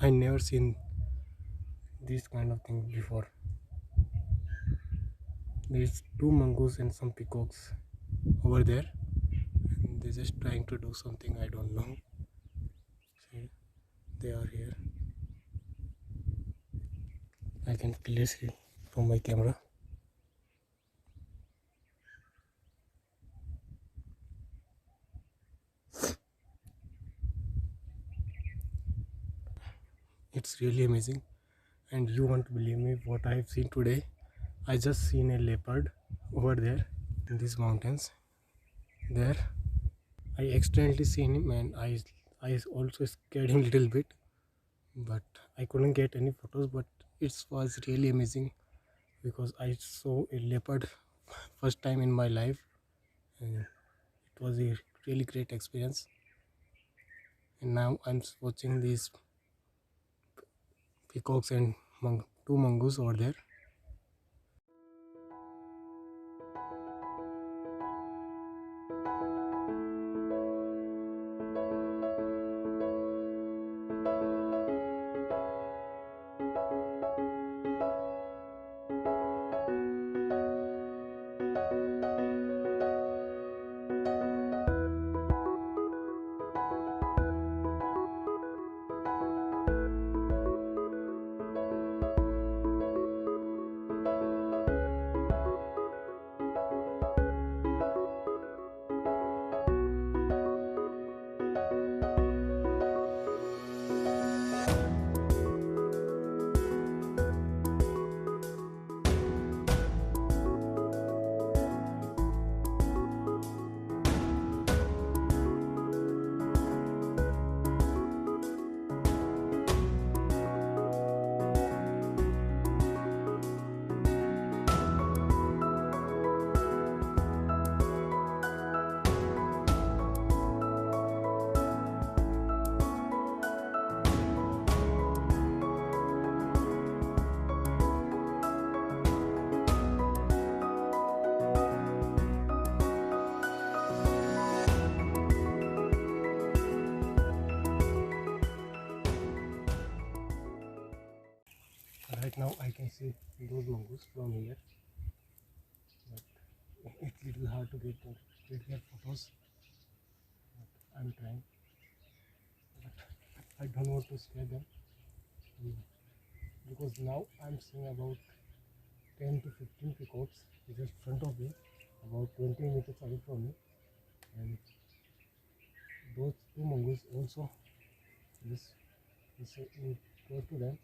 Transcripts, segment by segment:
I never seen this kind of thing before. There's two mongoose and some peacocks over there, and they're just trying to do something I don't know. See, they are here. I can clearly see from my camera. It's really amazing, and you won't believe me what I have seen today. I just seen a leopard over there in these mountains. There, I accidentally seen him, and I also scared him a little bit, but I couldn't get any photos. But it was really amazing because I saw a leopard first time in my life, and it was a really great experience. And now I'm watching these peacocks and two mongoose over there. Right now I can see those mongoose from here, but it's little hard to get their photos. But I'm trying, but I don't want to scare them. Mm, because now I'm seeing about 10 to 15 peacocks just front of me, about 20 meters away from me, and those two mongoose also just close to them.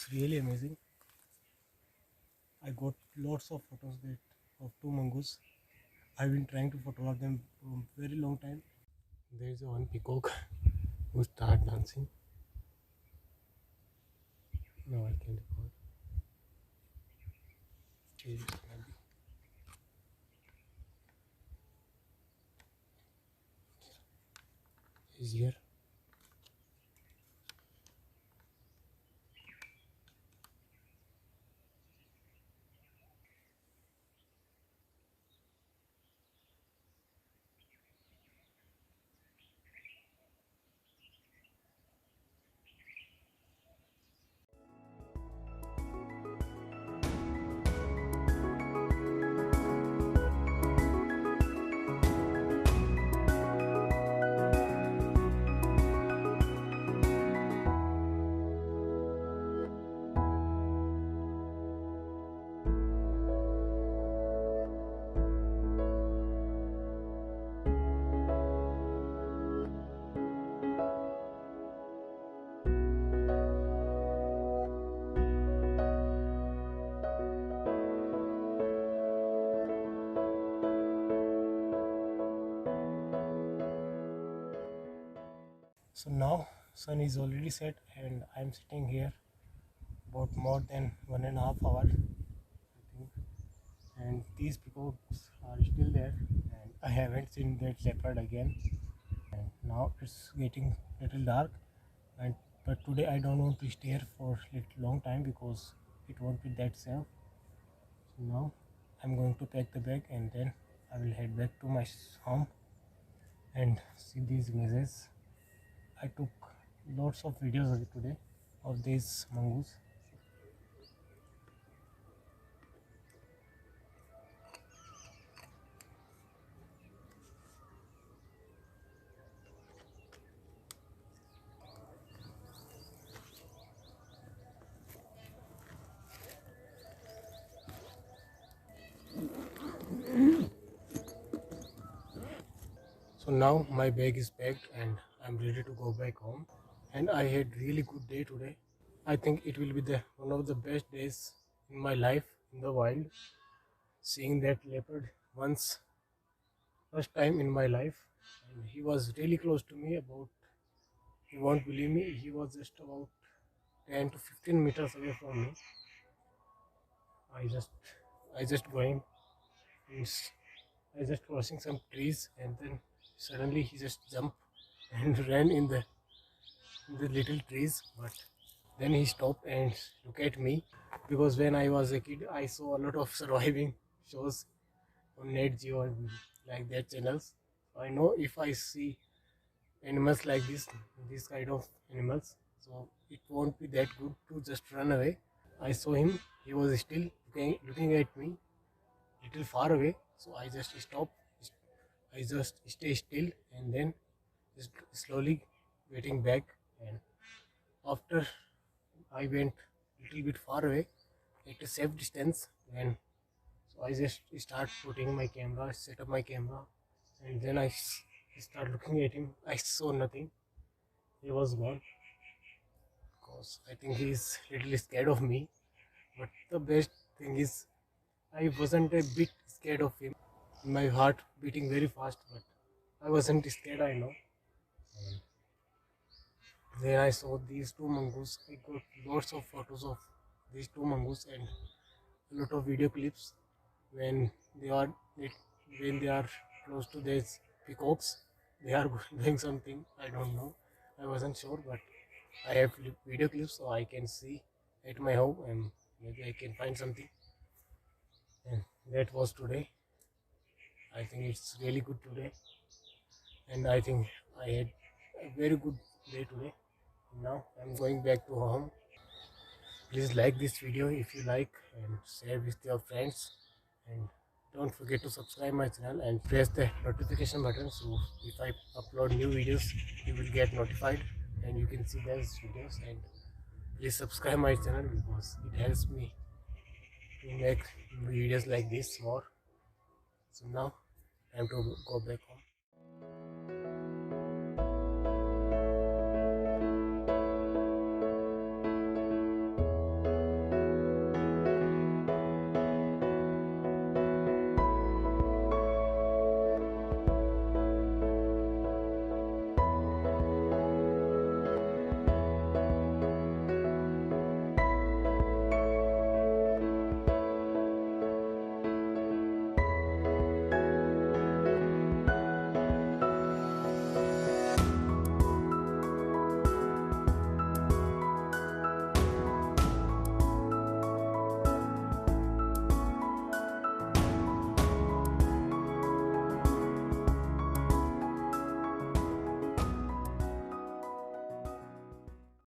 It's really amazing. I got lots of photos that of two mongoose. I've been trying to photograph them for a very long time. There is one peacock who start dancing. Now I can record. Okay, he's here. So now sun is already set and I'm sitting here about more than 1.5 hour I think, and these peacocks are still there and I haven't seen that leopard again. And now it's getting little dark, and but today I don't want to stay here for little long time because it won't be that safe. So now I'm going to pack the bag and then I will head back to my home and see these images. I took lots of videos of it today of these mongoose. So now my bag is packed and I'm ready to go back home. And I had really good day today. I think it will be the one of the best days in my life in the wild. Seeing that leopard once, first time in my life, and he was really close to me. About, you won't believe me, he was just about 10 to 15 meters away from me. I just, I just going, and I just crossing some trees, and then suddenly he just jumped and ran in the little trees. But then he stopped and looked at me because when I was a kid, I saw a lot of surviving shows on Net Geo and like that channels. So I know if I see animals like this kind of animals, so it won't be that good to just run away. I saw him; he was still looking at me, little far away. So I just stopped. I just stay still and then just slowly getting back. And after I went little bit far away at a safe distance, and so I just start putting my camera, set up my camera, and then start looking at him. I saw nothing. He was gone because I think he's little scared of me. But the best thing is I wasn't a bit scared of him. My heart beating very fast, but I wasn't scared. I know. And then I saw these two mongoose. I got lots of photos of these two mongoose and a lot of video clips when they are when they are close to these peacocks. They are doing something. I don't know. I wasn't sure, but I have video clips so I can see at my home and maybe I can find something. And that was today. I think it's really good today, and I think I had a very good day today. Now I'm going back to home. Please like this video if you like and share with your friends, and don't forget to subscribe my channel and press the notification button so if I upload new videos you will get notified and you can see those videos. And please subscribe my channel because it helps me to make videos like this more. So now I have to go back home.